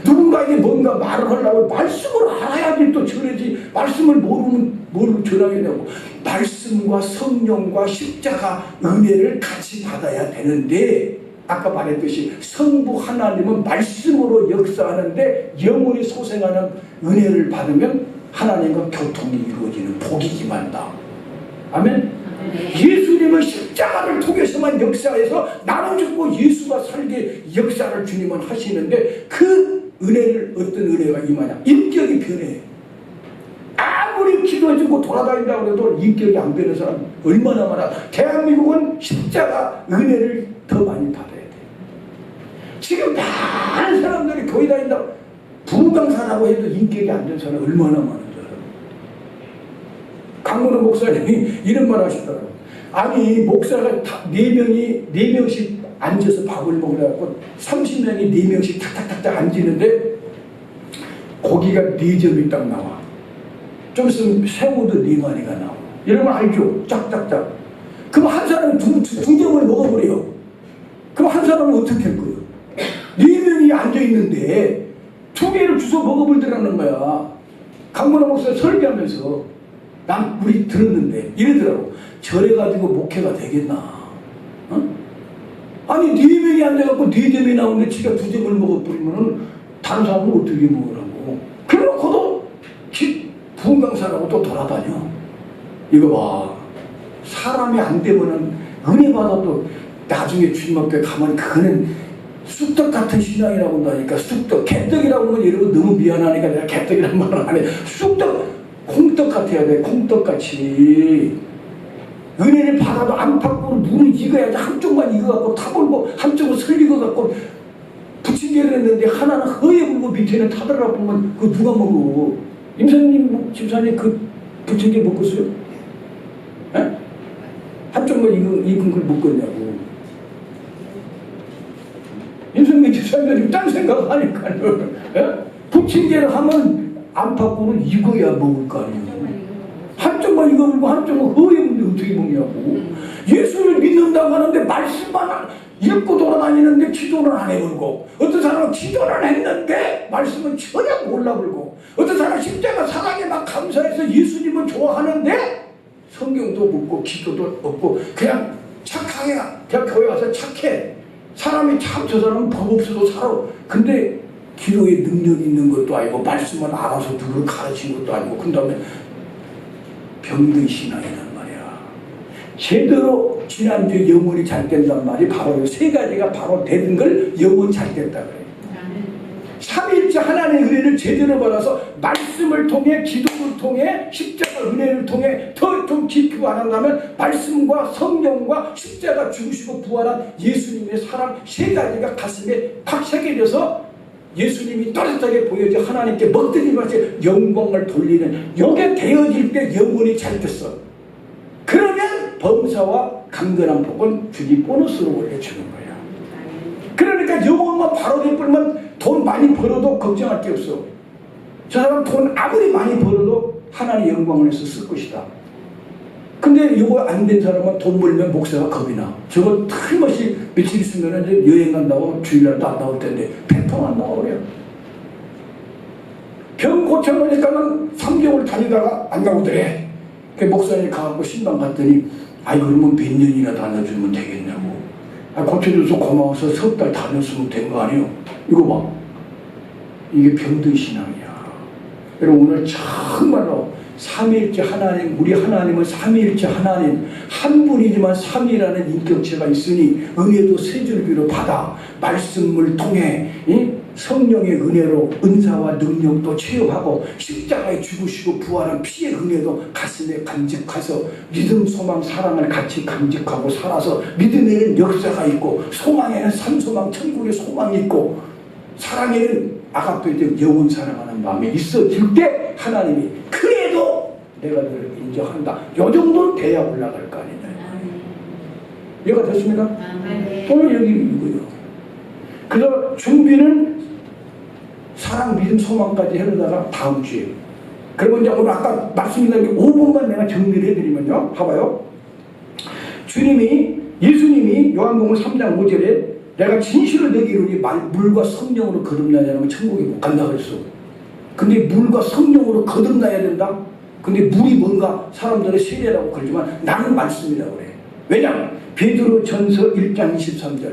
A: 누군가에게 뭔가 말을 하려면 말씀을 알아야지 또 전해지 말씀을 모르면 뭘 전하겠냐고 말씀과 성령과 십자가 은혜를 같이 받아야 되는데 아까 말했듯이 성부 하나님은 말씀으로 역사하는데 영혼이 소생하는 은혜를 받으면 하나님과 교통이 이루어지는 복이기만다. 아멘? 예수님은 십자가를 통해서만 역사해서 나는 죽고 예수가 살게 역사를 주님은 하시는데 그 은혜를 어떤 은혜가 임하냐? 인격이 변해. 아무리 기도해주고 돌아다닌다고 해도 인격이 안 변하는 사람 얼마나 많아. 대한민국은 십자가 은혜를 더 많이 받아야 돼. 지금 많은 사람들이 교회 다닌다고 부강사라고 해도 인격이 안 된 사람 얼마나 많은지 알아요. 강문호 목사님이 이런 말 하시더라고요. 아니 목사가 4명씩 앉아서 밥을 먹으려고 30명이 4명씩 탁탁탁탁 앉는데 고기가 4점이 딱 나와. 좀 있으면 새우도 4마리가 나와. 이런 걸 알죠? 짝짝짝. 그럼 한 사람이 두 점을 먹어버려요. 그럼 한 사람은 어떻게 할 거예요? 4명이 앉아있는데 2개를 주워 먹어버리더라는 거야. 강문호 목사 설교하면서 우리 들었는데 이러더라고. 저래가지고 목회가 되겠나? 어? 아니 4명이 앉아갖고 4점이 나오는데 지가 2점을 먹어버리면은 다른 사람은 어떻게 먹으라고? 그래놓고도 부흥강사라고 또 돌아다녀. 이거 봐. 사람이 안 되면은 은혜 받아도 나중에 주님 앞에 가면 그거는 쑥떡 같은 신앙이라고 한다니까. 쑥떡, 개떡이라고 하면 여러분 너무 미안하니까 내가 개떡이라는 말을 안 해. 쑥떡, 콩떡 콩떡 같아야 돼. 콩떡같이. 은혜를 받아도 안팎으로 물을 익어야지. 한쪽만 익어갖고 타불고 한쪽은 설익어갖고 부침개를 했는데 하나는 허에 불고 밑에는 타들어가 보면 그거 누가 먹어? 임사님, 집사님 그 부침개 먹었어요? 에? 한쪽만 익은 걸 먹겠냐고. 임사님, 집사님들이 딴 생각하니까요. 부침개를 하면 안팎으로 익어야 먹을 거 아니에요. 한쪽만 이거 먹고 한쪽은 허에 묻는데 어떻게 먹냐고. 예수를 믿는다고 하는데 말씀만 읽고 돌아다니는데 기도는 안 해불고, 어떤 사람은 기도는 했는데 말씀은 전혀 몰라불고, 어떤 사람은 십자가 사랑에 막 감사해서 예수님은 좋아하는데 성경도 묻고 기도도 없고 그냥 착하게 그냥 교회 와서 착해. 사람이 참 저 사람은 법 없어도 살아. 근데 기도에 능력이 있는 것도 아니고 말씀은 알아서 누굴 가르친 것도 아니고, 그 다음에 병든 신앙이란 말이야. 제대로 지난주에 영혼이 잘 된단 말이 바로 세 가지가 바로 되는 걸 영혼 잘 됐다 그래. 삼위일체 하나님의 은혜를 제대로 받아서 말씀을 통해, 기도를 통해, 십자가 은혜를 통해 더 좀 깊이 알아가면 말씀과 성령과 십자가 죽으시고 부활한 예수님의 사랑 세 가지가 가슴에 팍 새겨져서 예수님이 또렷하게 보여져 하나님께 먹드리면서 영광을 돌리는, 요게 되어질 때 영혼이 잘 됐어. 그러면 범사와 강건한 복은 주기 보너스로 올려주는 거야. 그러니까 영혼만 바로 되면 돈 많이 벌어도 걱정할 게 없어. 저 사람 돈 아무리 많이 벌어도 하나님 영광을 위해서 쓸 것이다. 근데 이거 안 된 사람은 돈 벌면 목사가 겁이 나. 저거 틀림없이 며칠 있으면 이제 여행 간다고 주일날도 안 나올 텐데 팬통 안 나와 그래요. 병 고쳐놓으니까는 3개월 다니다가 안 나오더래. 그 목사님 가갖고 신방 갔더니 아이 그러면 몇 년이나 다녀주면 되겠냐고. 아, 고쳐줘서 고마워서 석 달 다녔으면 된 거 아니에요. 이거 봐. 이게 병든 신앙이야. 여러분 오늘 정말로 삼위일체 하나님, 우리 하나님은 삼위일체 하나님 한 분이지만 삼위라는 인격체가 있으니 은혜도 세 줄기로 받아 말씀을 통해 성령의 은혜로 은사와 능력도 체험하고 십자가에 죽으시고 부활한 피의 은혜도 가슴에 간직해서 믿음, 소망, 사랑을 같이 간직하고 살아서 믿음에는 역사가 있고 소망에는 산소망, 천국의 소망이 있고 사랑에는 아가페 영혼 사랑하는 마음이 있어질 때 하나님이 그래도 내가 너를 인정한다. 요 정도는 돼야 올라갈 거 아니냐. 이해가 됐습니까? 오늘 여기 이거요. 그래서 준비는 사랑, 믿음, 소망까지 해놓다가 다음 주에. 그러면 이제 오늘 아까 말씀드린 5분만 내가 정리를 해드리면요. 봐봐요. 예수님이 요한복음 3장 5절에 내가 진실을 내게 이르니 물과 성령으로 거듭나지 않으면 천국에 못 간다 그랬어. 근데 물과 성령으로 거듭나야 된다? 근데 물이 뭔가 사람들은 세례라고 그러지만 나는 말씀이라고 그래. 왜냐? 베드로전서 1장 23절.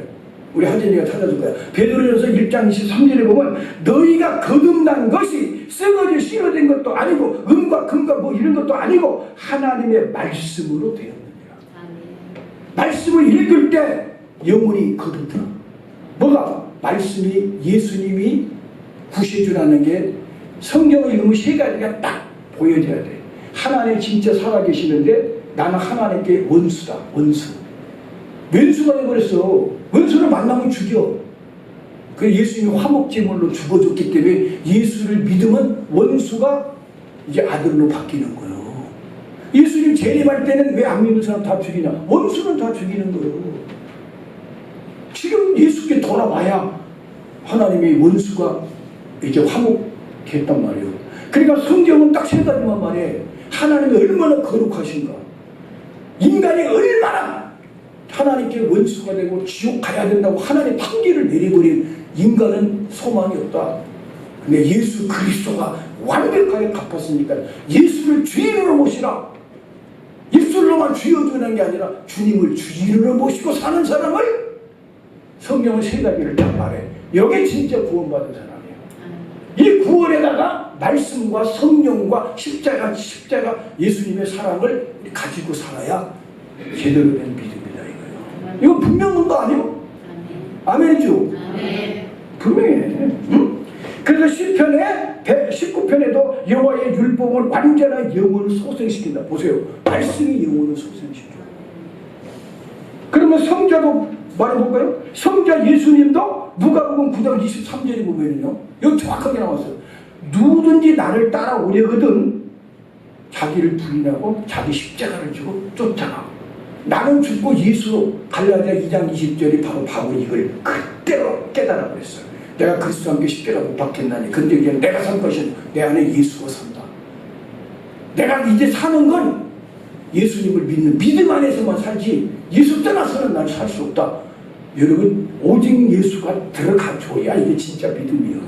A: 우리 하진이가 찾아줄 거야. 베드로전서 1장 23절에 보면 너희가 거듭난 것이 썩어져 씻어진 것도 아니고 은과 금과 뭐 이런 것도 아니고 하나님의 말씀으로 되었느니라. 말씀을 읽을 때 영혼이 거듭나. 뭐가? 말씀이 예수님이 구세주라는 게 성경을 읽으면 세 가지가 딱 보여져야 돼. 하나님 진짜 살아계시는데 나는 하나님께 원수다. 원수. 왼수가 되어버렸어. 원수를 만나면 죽여. 그 예수님이 화목제물로 죽어줬기 때문에 예수를 믿으면 원수가 이제 아들로 바뀌는 거예요. 예수님 재림할 때는 왜 안 믿는 사람 다 죽이냐? 원수는 다 죽이는 거예요. 지금 예수께 돌아와야 하나님의 원수가 이제 화목했단 말이에요. 그러니까 성경은 딱 세 가지만 말해. 하나님이 얼마나 거룩하신가. 인간이 얼마나 하나님께 원수가 되고 지옥 가야 된다고 하나님 판결을 내려버린 인간은 소망이 없다. 근데 예수 그리스도가 완벽하게 갚았으니까 예수를 주인으로 모시라. 입술로만 주여주는 게 아니라 주님을 주인으로 모시고 사는 사람을 성경은 세 가지를 딱 말해. 이게 진짜 구원받은 사람이에요. 이 구원에다가 말씀과 성령과 십자가 예수님의 사랑을 가지고 살아야 제대로 된 믿음이다 이거예요. 이거 분명한 거 아니에요? 아멘이죠? 분명해. 응? 그래서 시편의 19편 시편에도 여호와의 율법은 완전한 영혼을 소생시킨다. 보세요. 말씀이 영혼을 소생시켜. 그러면 성자도 말해볼까요? 성자 예수님도 누가복음 9장 23절에 보면요, 여기 정확하게 나왔어요. 누구든지 나를 따라오려거든 자기를 부인하고 자기 십자가를 지고 쫓아가. 나는 죽고 예수로. 갈라디아 2장 20절이 바로 이걸 그대로 깨달아 버렸어요. 내가 그리스도와 함께 십자가 못 박혔나니 근데 이제 내가 산 것이 내 안에 예수가 산다. 내가 이제 사는 건 예수님을 믿는 믿음 안에서만 살지 예수 떠나서는 난 살 수 없다. 여러분, 오직 예수가 들어가줘야 이게 진짜 믿음이에요.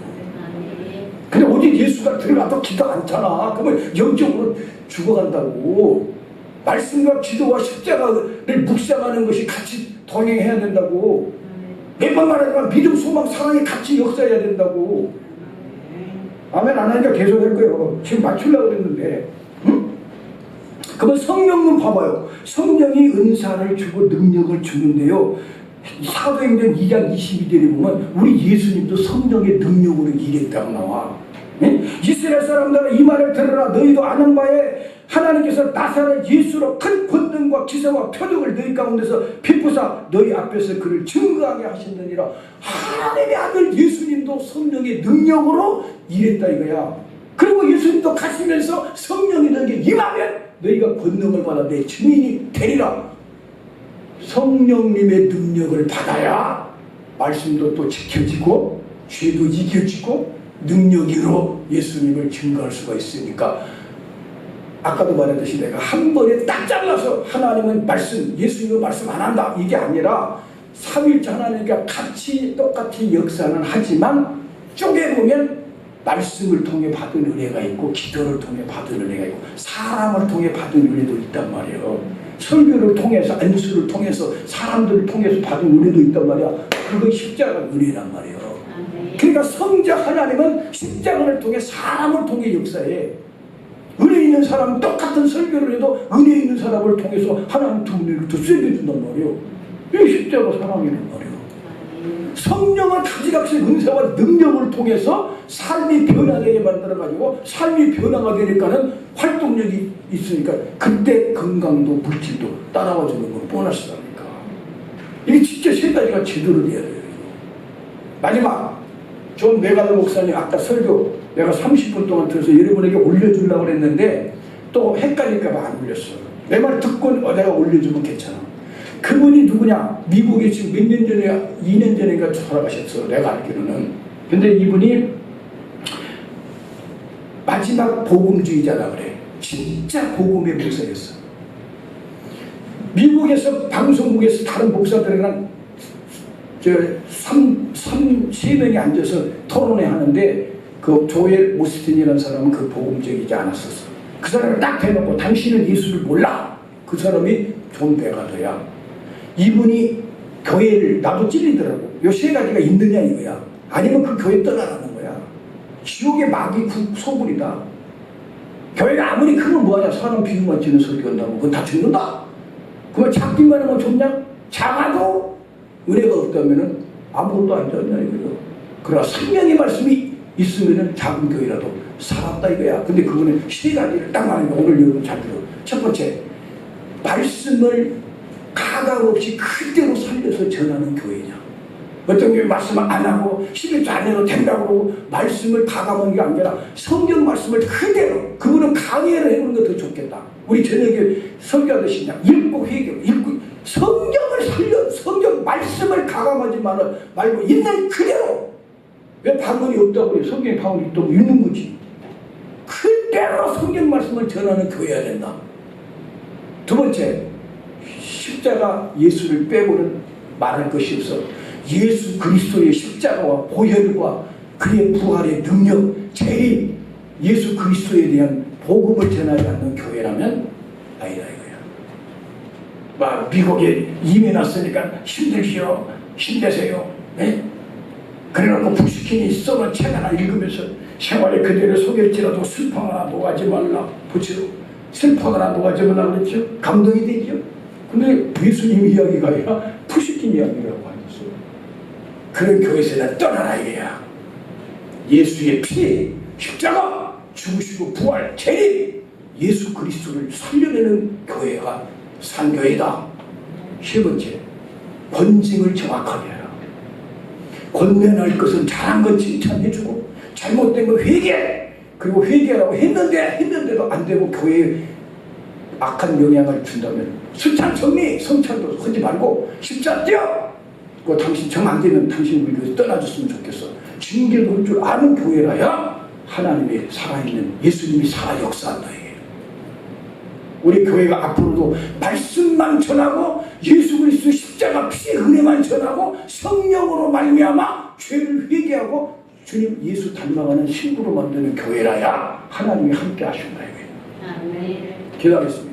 A: 근데 오직 예수가 들어가도 기도 않잖아. 그러면 영적으로 죽어간다고. 말씀과 기도와 십자가를 묵상하는 것이 같이 동행해야 된다고. 매번 말하지만 믿음, 소망, 사랑이 같이 역사해야 된다고. 아멘 안 하니까 계속 할 거예요. 지금 맞추려고 했는데. 응? 그러면 성령은 봐봐요. 성령이 은사를 주고 능력을 주는데요. 사도행전 2장 22절에 보면 우리 예수님도 성령의 능력으로 일했다고 나와. 네? 이스라엘 사람들아 이 말을 들으라. 너희도 아는 바에 하나님께서 나사렛 예수로 큰 권능과 기사와 표적을 너희 가운데서 베푸사 너희 앞에서 그를 증거하게 하셨느니라. 하나님의 아들 예수님도 성령의 능력으로 일했다 이거야. 그리고 예수님도 가시면서 성령이 너에게 임하면 너희가 권능을 받아 내 증인이 되리라. 성령님의 능력을 받아야 말씀도 또 지켜지고 죄도 이겨지고 능력으로 예수님을 증거할 수가 있으니까, 아까도 말했듯이 내가 한 번에 딱 잘라서 하나님은 말씀, 예수님은 말씀 안 한다 이게 아니라 삼위일체 하나님과 같이 똑같이 역사는 하지만 쪼개보면 말씀을 통해 받은 은혜가 있고 기도를 통해 받은 은혜가 있고 사람을 통해 받은 은혜도 있단 말이에요. 설교를 통해서, 안수를 통해서, 사람들을 통해서 받은 은혜도 있단 말이야. 그건 십자가 은혜란 말이에요. 그러니까 성자 하나님은 십자가를 통해 사람을 통해 역사해. 은혜 있는 사람은 똑같은 설교를 해도 은혜 있는 사람을 통해서 하나님 두 은혜를 더 세게 준단 말이에요. 이게 십자가 사랑이란 말이에요. 성령은 가지각색 은사와 능력을 통해서 삶이 변화되게 만들어가지고 삶이 변화가 되니까는 활동력이 있으니까 그때 건강도 물질도 따라와 주는 건 보너스라니까. 이게 진짜 세 가지가 제대로 돼야 돼요. 마지막 존 메가더 목사님 아까 설교 내가 30분 동안 들어서 여러분에게 올려주려고 그랬는데 또 헷갈릴까 봐 안 올렸어. 내 말 듣고 내가 올려주면 괜찮아. 그분이 누구냐? 미국에 지금 몇 년 전에 2년 전인가 돌아가셨어. 내가 알기로는. 근데 이분이 마지막 복음주의자라 그래. 진짜 복음의 목사였어. 미국에서 방송국에서 다른 목사들이랑 세 명이 앉아서 토론회 하는데 그 조엘 오스틴이라는 사람은 그 복음적이지 않았었어. 그 사람을 딱 대놓고 당신은 예수를 몰라. 그 사람이 존 메가더야. 이분이 교회를 나도 찔리더라고. 요 세 가지가 있느냐 이거야. 아니면 그 교회 떠나라는 거야. 지옥의 마귀 소굴이다. 교회가 아무리 크면 뭐하냐. 사람 비유만 지는 소리 건다고 그건 다 죽는다. 그걸 작기만 하면 좋냐? 작아도 은혜가 없다면은 아무것도 안 되었냐 이거죠. 그러나 생명의 말씀이 있으면은 작은 교회라도 살았다 이거야. 근데 그거는 세 가지를 딱 말하면 오늘 여러분 잘 들어. 첫 번째, 말씀을 가감 없이 그대로 살려서 전하는 교회냐. 어떤 교회 말씀을 안 하고 11조 안 해도 된다고 그러고 말씀을 가감한 게 아니라 성경 말씀을 그대로, 그거는 강의를 해보는 게 더 좋겠다. 우리 저녁에 설교하듯이 그냥 읽고 회개로 읽고 성경을 살려, 성경 말씀을 가감하지 말고 있는 그대로. 왜 방언이 없다고 그래? 성경에 방언이 있다고 있는 거지. 그대로 성경 말씀을 전하는 교회여야 된다. 두 번째, 십자가 예수를 빼고는 말할 것이 없어. 예수 그리스도의 십자가와 보혈과 그의 부활의 능력, 재림, 예수 그리스도에 대한 복음을 전하지 않는 교회라면 아니다 이거야. 막 미국에 이민 왔으니까 힘드시오, 힘내세요. 네? 그래놓고 북스킨이 써놓은 책 하나 읽으면서 생활에 그대로 속일지라도 슬퍼하나 노하지 말라. 그렇죠? 슬퍼하나 노하지 말라 그랬죠? 감동이 되죠? 근데 예수님 이야기가 아니라 푸시킨 이야기라고 하셨어. 그런 교회에서 나 떠나라 이거야. 예수의 피, 십자가, 죽으시고 부활, 재림, 예수 그리스도를 살려내는 교회가 산교회다. 세 번째, 권징을 정확하게 해라. 권면할 것은 잘한 건 칭찬해주고 잘못된 건 회개, 그리고 회개라고 했는데도 안 되고 교회에 악한 영향을 준다면 수찬 정리, 성찬도 하지 말고 십자 뛰어. 그 당신 정 안 되면 당신 우리 교회에서 떠나줬으면 좋겠어. 징계도 할 줄 아는 교회라야 하나님의 살아있는 예수님이 살아 역사한다. 이게. 우리 교회가 앞으로도 말씀만 전하고 예수 그리스도 십자가 피 은혜만 전하고 성령으로 말미암아 죄를 회개하고 주님 예수 닮아가는 신부로 만드는 교회라야 하나님이 함께 하신다. 이게. 기도하겠습니다.